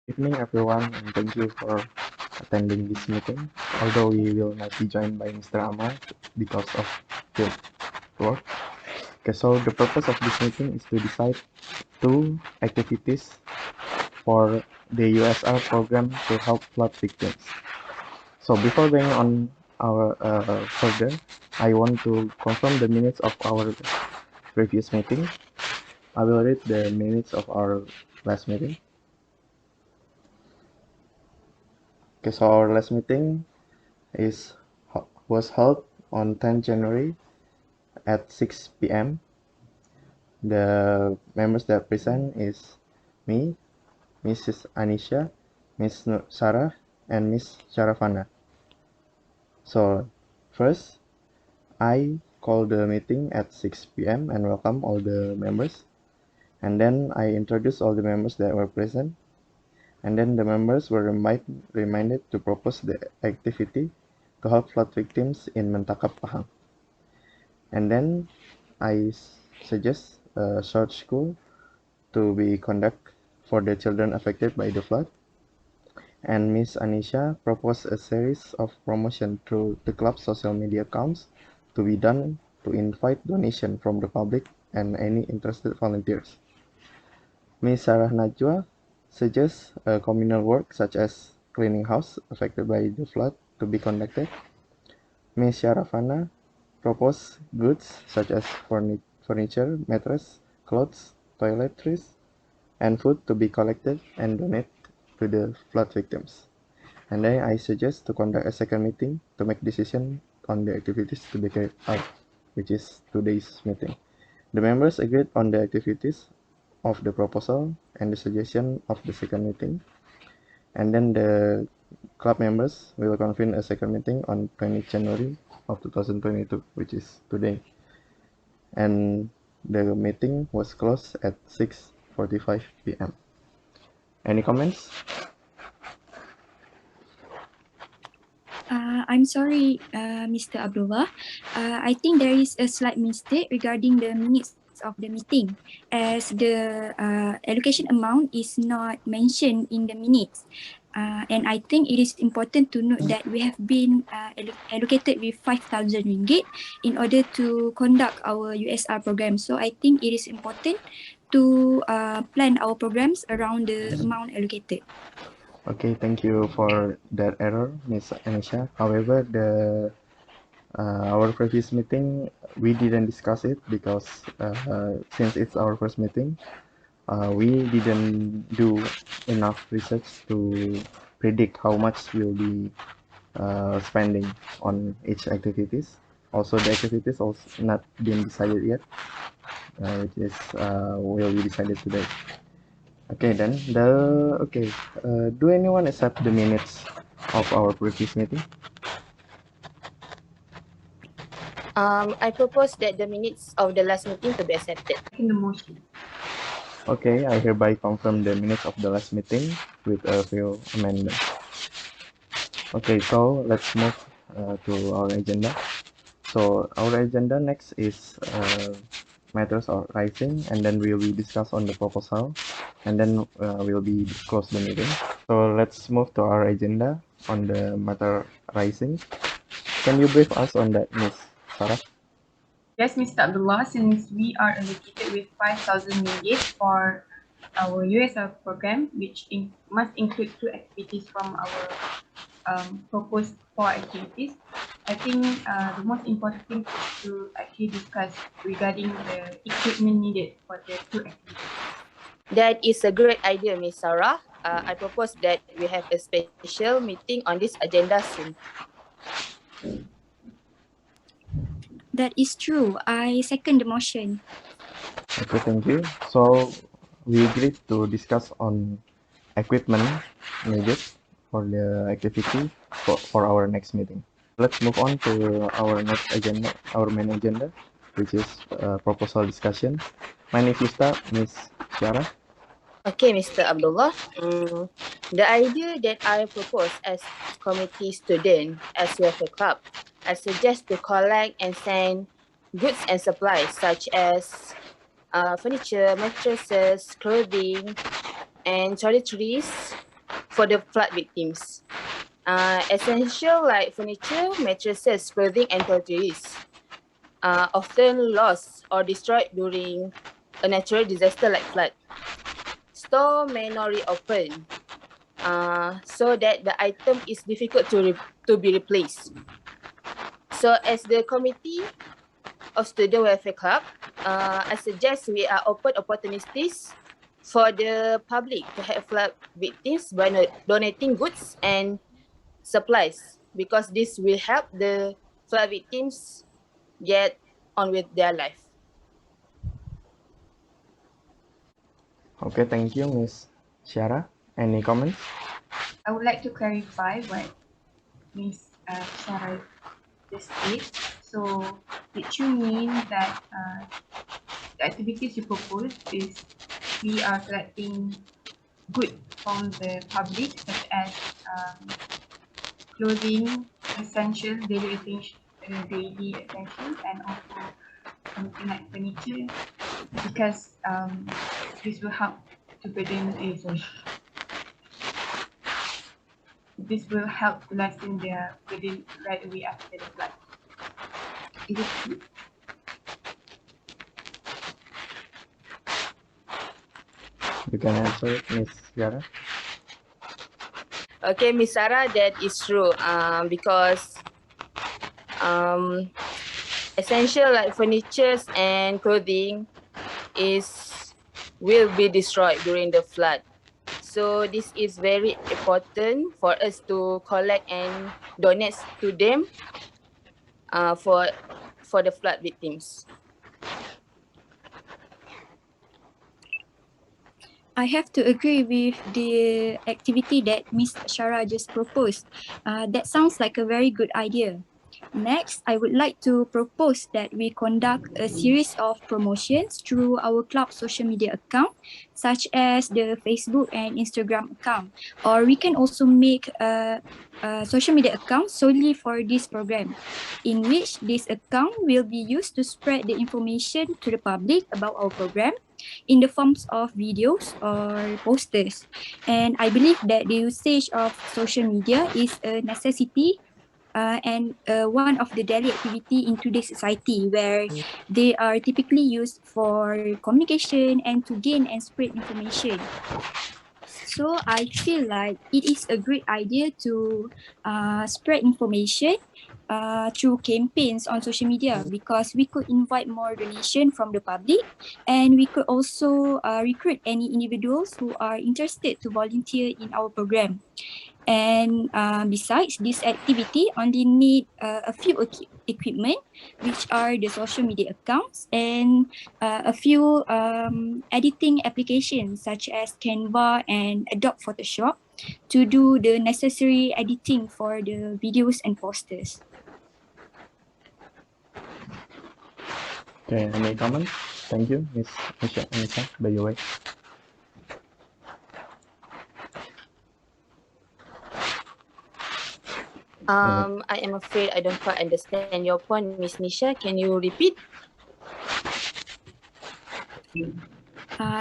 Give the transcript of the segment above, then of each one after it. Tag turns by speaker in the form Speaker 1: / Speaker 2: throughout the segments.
Speaker 1: Evening everyone, and thank you for attending this meeting. Although we will not be joined by Mr. Amar because of field work. Okay, so the purpose of this meeting is to decide two activities for the USR program to help flood victims. So before going on our further, I want to confirm the minutes of our previous meeting. I will read the minutes of our last meeting. Okay, so our last meeting was held on 10 January at 6 p.m. The members that present is me, Mrs. Anisha, Miss Sarah, and Miss Sharafana. So first, I call the meeting at 6 p.m. and welcome all the members. And then I introduce all the members that were present. And then the members were reminded to propose the activity to help flood victims in Mentakap Pahang. And then I suggest a short school to be conducted for the children affected by the flood. And Miss Anisha proposed a series of promotion through the club's social media accounts to be done to invite donation from the public and any interested volunteers. Miss Sarah Najwa suggests communal work such as cleaning house affected by the flood to be conducted. Miss Sharafana proposed goods such as furniture, mattress, clothes, toiletries, and food to be collected and donated to the flood victims. And then I suggest to conduct a second meeting to make decision on the activities to be carried out, which is today's meeting. The members agreed on the activities of the proposal and the suggestion of the second meeting. And then the club members will convene a second meeting on 20 January of 2022, which is today. And the meeting was closed at 6:45 p.m. Any comments?
Speaker 2: I'm sorry, Mr. Abdullah. I think there is a slight mistake regarding the minutes of the meeting, as the allocation amount is not mentioned in the minutes. And I think it is important to note that we have been allocated with 5,000 ringgit in order to conduct our USR program. So I think it is important to plan our programs around the amount allocated.
Speaker 1: Okay, thank you for that error, Miss Anisha. However, our previous meeting we didn't discuss it because since it's our first meeting, we didn't do enough research to predict how much we'll be spending on each activities. Also, the activities also not been decided yet, which is will be decided today. Okay, then do anyone accept the minutes of our previous meeting?
Speaker 3: I propose that the minutes of the last meeting to be accepted.
Speaker 4: In the motion.
Speaker 1: Okay, I hereby confirm the minutes of the last meeting with a few amendments. Okay, so let's move to our agenda. So our agenda next is matters of rising, and then we'll be discuss on the proposal, and then we'll be close the meeting. So let's move to our agenda on the matter rising. Can you brief us on that, Miss Sarah?
Speaker 4: Yes, Mr. Abdullah, since we are allocated with 5,000 ringgit for our USR program, which must include two activities from our proposed four activities, I think the most important thing is to actually discuss regarding the equipment needed for the two activities.
Speaker 3: That is a great idea, Miss Sarah. I propose that we have a special meeting on this agenda soon.
Speaker 2: That is true. I second the motion.
Speaker 1: Okay, thank you. So we agreed to discuss on equipment needed for the activity for our next meeting. Let's move on to our next agenda, our main agenda, which is proposal discussion. Mind if you start, Miss Syara?
Speaker 3: Okay, Mr. Abdullah. The idea that I propose as committee student, as well as a club, I suggest to collect and send goods and supplies such as furniture, mattresses, clothing, and toiletries for the flood victims. Essential like furniture, mattresses, clothing, and toiletries often lost or destroyed during a natural disaster like flood. Store may not reopen so that the item is difficult to be replaced. So as the committee of Student Welfare Club, I suggest we are open opportunities for the public to help flood victims by donating goods and supplies, because this will help the flood victims get on with their life.
Speaker 1: Okay, thank you, Miss Syara. Any comments?
Speaker 4: I would like to clarify what Ms. Syara just said. So, did you mean that the activities you propose is we are collecting goods from the public, such as clothing, essential, daily essentials, and also something like furniture, because this will help to this will help to lessen their burden right away after the flood. Is it true?
Speaker 1: You can answer it, Miss Syara.
Speaker 3: Okay, Miss Sarah, that is true. Because essential like furniture and clothing will be destroyed during the flood. So this is very important for us to collect and donate to them for the flood victims.
Speaker 2: I have to agree with the activity that Ms. Shara just proposed. That sounds like a very good idea. Next, I would like to propose that we conduct a series of promotions through our club social media account, such as the Facebook and Instagram account. Or we can also make a social media account solely for this program, in which this account will be used to spread the information to the public about our program in the forms of videos or posters. And I believe that the usage of social media is a necessity and one of the daily activity in today's society, where they are typically used for communication and to gain and spread information. So I feel like it is a great idea to spread information through campaigns on social media, because we could invite more donation from the public, and we could also recruit any individuals who are interested to volunteer in our program. And besides, this activity only need a few equipment, which are the social media accounts and a few editing applications such as Canva and Adobe Photoshop to do the necessary editing for the videos and posters.
Speaker 1: Okay, any comments? Thank you, Miss Anissa, by the way.
Speaker 3: I am afraid I don't quite understand your point, Miss Nisha. Can you repeat?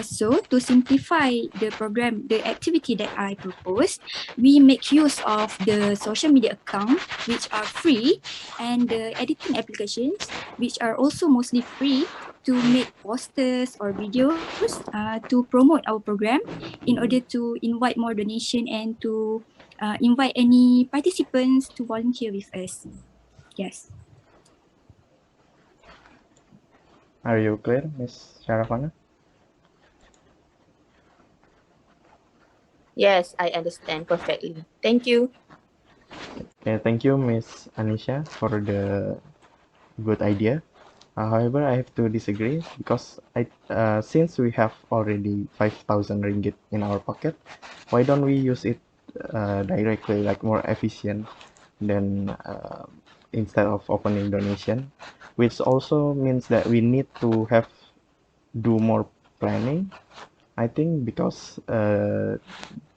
Speaker 2: So to simplify the program, the activity that I proposed, we make use of the social media account, which are free, and the editing applications, which are also mostly free, to make posters or videos to promote our program in order to invite more donation and to invite any participants to volunteer with us. Yes.
Speaker 1: Are you clear, Miss Sharafana?
Speaker 3: Yes, I understand perfectly. Thank you.
Speaker 1: Okay, thank you, Miss Anisha, for the good idea. However, I have to disagree because since we have already 5,000 ringgit in our pocket, why don't we use it directly, like more efficient than instead of opening donation, which also means that we need to do more planning. I think because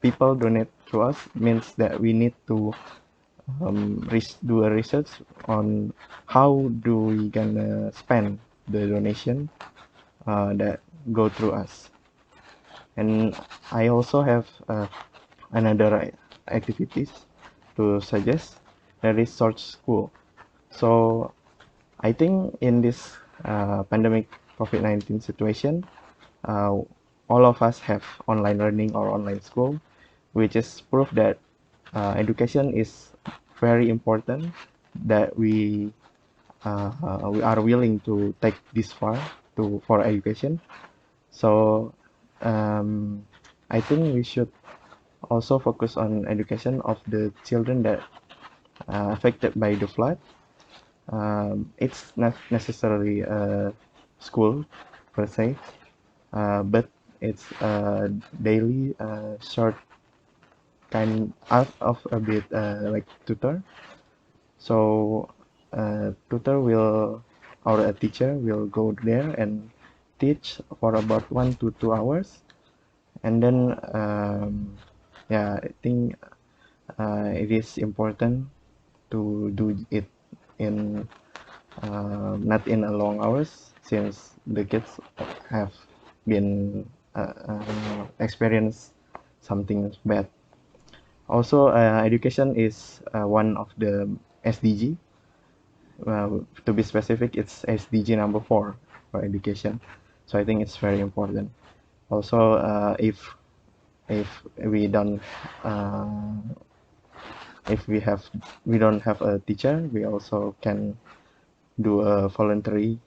Speaker 1: people donate to us means that we need to do a research on how do we gonna spend the donation that go through us. And I also have another activities to suggest that is search school. So I think in this pandemic COVID-19 situation, uh, all of us have online learning or online school, which is proof that education is very important, that we are willing to take this far to for education. So I think we should also focus on education of the children that affected by the flood. It's not necessarily a school per se, but it's a daily short kind of a bit like tutor. So tutor will or a teacher will go there and teach for about 1 to 2 hours, and then yeah, I think it is important to do it in not in a long hours, since the kids have been experienced something bad. Also, education is one of the SDG. To be specific, it's SDG number 4 for education. So I think it's very important. Also, if we don't uh, if we don't have a teacher, we also can do a voluntary.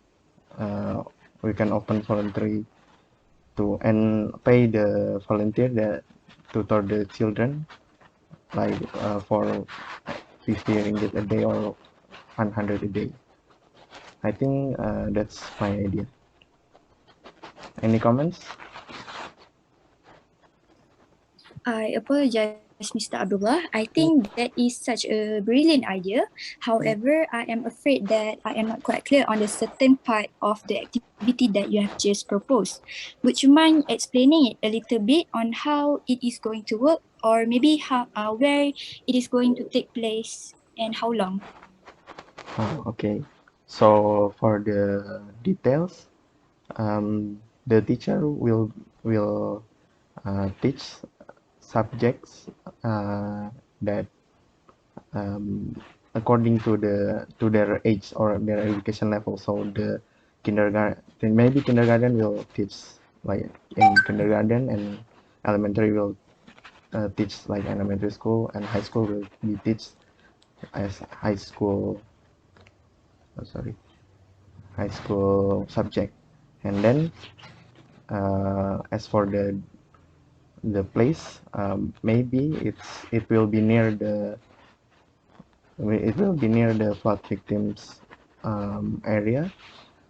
Speaker 1: Uh, we can open voluntary to and pay the volunteer that tutor the children, like for 50 ringgit a day or 100 a day. I think that's my idea. Any comments?
Speaker 2: I apologize, Mr. Abdullah. I think that is such a brilliant idea. However, I am afraid that I am not quite clear on the certain part of the activity that you have just proposed. Would you mind explaining it a little bit on how it is going to work, or maybe how where it is going to take place and how long?
Speaker 1: Okay. So for the details, the teacher will teach subjects that um, according to their age or their education level. So the kindergarten, maybe kindergarten will teach like in kindergarten, and elementary will teach like elementary school, and high school will be teach as high school. Sorry, high school subject. And then as for the place, maybe it will be near the flood victims area,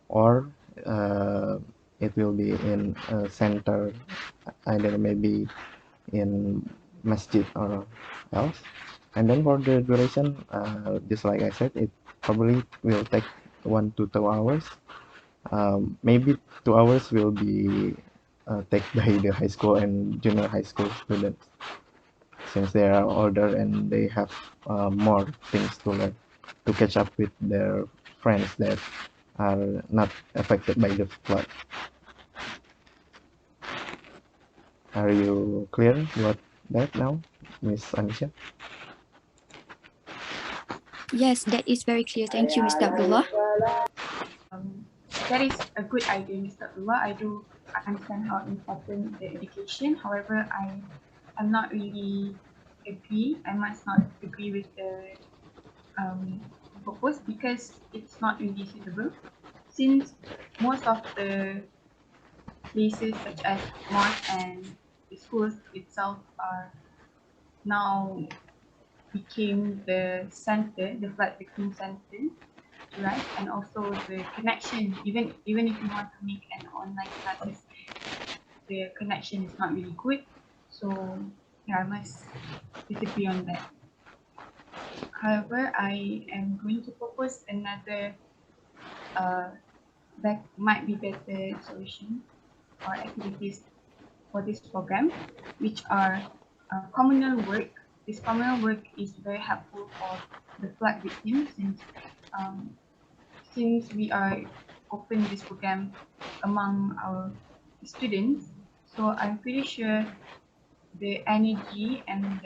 Speaker 1: or uh, it will be in a center, either maybe in masjid or else. And then for the duration, just like I said, it probably will take 1 to 2 hours. Maybe 2 hours will be taken by the high school and junior high school students, since they are older and they have more things to learn to catch up with their friends that are not affected by the flood. Are you clear about that now, Miss Anisha?
Speaker 2: Yes, that is very clear. Thank you, Mr. Abdullah.
Speaker 4: That is a good idea, Mr. Abdullah. I do understand how important the education. However, I am not really agree. I must not agree with the proposed, because it's not really suitable, since most of the places such as mosques and the schools itself are now became the center, the flood victim center, right? And also the connection, even if you want to make an online classes, the connection is not really good. So yeah, I must disagree on that. However, I am going to propose another that might be better solution or activities for this program, which are communal work. This communal work is very helpful for the flood victims, um, since we are open this program among our students. So I'm pretty sure the energy and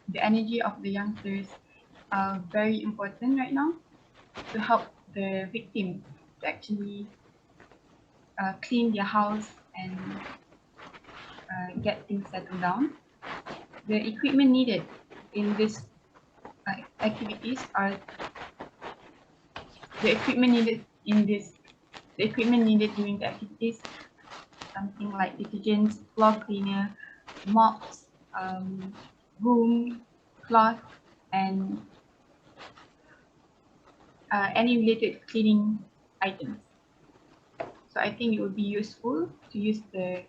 Speaker 4: the energy of the youngsters are very important right now to help the victim to actually clean their house and get things settled down. The equipment needed in this activities are the equipment needed in this the equipment needed during the activities, something like detergents, floor cleaner, mops, broom, cloth, and any related cleaning items. So I think it would be useful to use the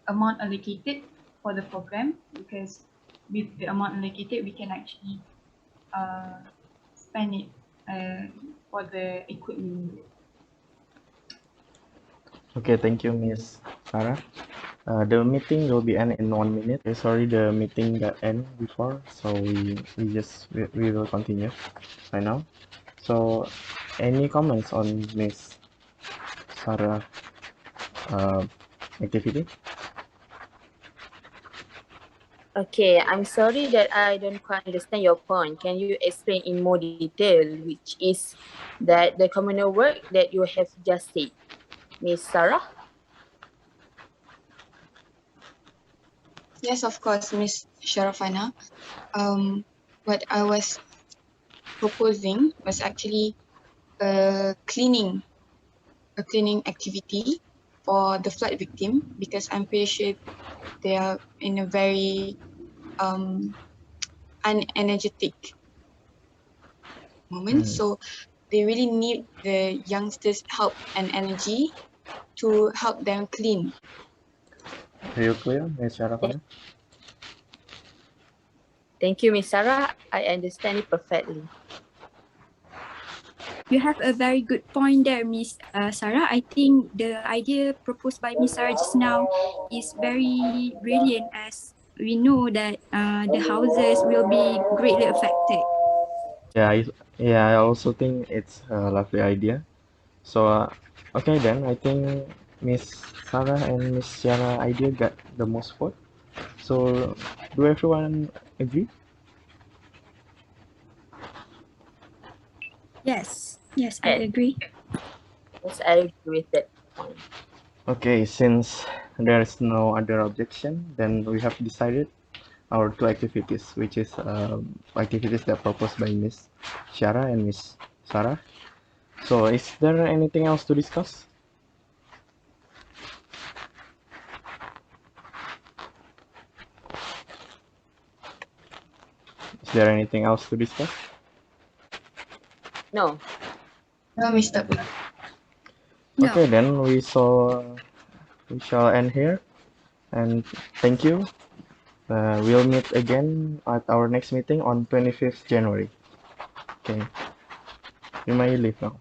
Speaker 4: amount allocated for the program, because with the amount allocated, we can actually spend it for the equipment.
Speaker 1: Okay, thank you, Miss Sarah. The meeting will be end in 1 minute. Okay, sorry, the meeting got end before, so we will continue right now. So, any comments on Miss Sarah activity?
Speaker 3: Okay, I'm sorry that I don't quite understand your point. Can you explain in more detail, which is that the communal work that you have just said, Miss Sarah?
Speaker 5: Yes, of course, Miss Sharafana. What I was proposing was actually a cleaning activity for the flood victim, because I'm pretty sure they are in a very unenergetic moment. So they really need the youngsters' help and energy to help them clean.
Speaker 1: Are you clear, Miss Sharafana?
Speaker 3: Thank you, Miss Sarah. I understand it perfectly.
Speaker 2: You have a very good point there, Miss Sarah. I think the idea proposed by Miss Sarah just now is very brilliant, as we know that the houses will be greatly affected.
Speaker 1: Yeah, I also think it's a lovely idea. So, okay then, I think Miss Sarah and Miss Sarah idea got the most vote. So, do everyone agree?
Speaker 2: Yes, I agree.
Speaker 3: Yes, I agree with that point.
Speaker 1: Okay, since there's no other objection, then we have decided our two activities, which is activities that proposed by Miss Shara and Miss Sarah. So, is there anything else to discuss? Is there anything else to discuss?
Speaker 3: No.
Speaker 5: No, Mr. Abdullah.
Speaker 2: No.
Speaker 1: Okay, then we shall end here, and thank you. We'll meet again at our next meeting on 25th January. Okay, you may leave now.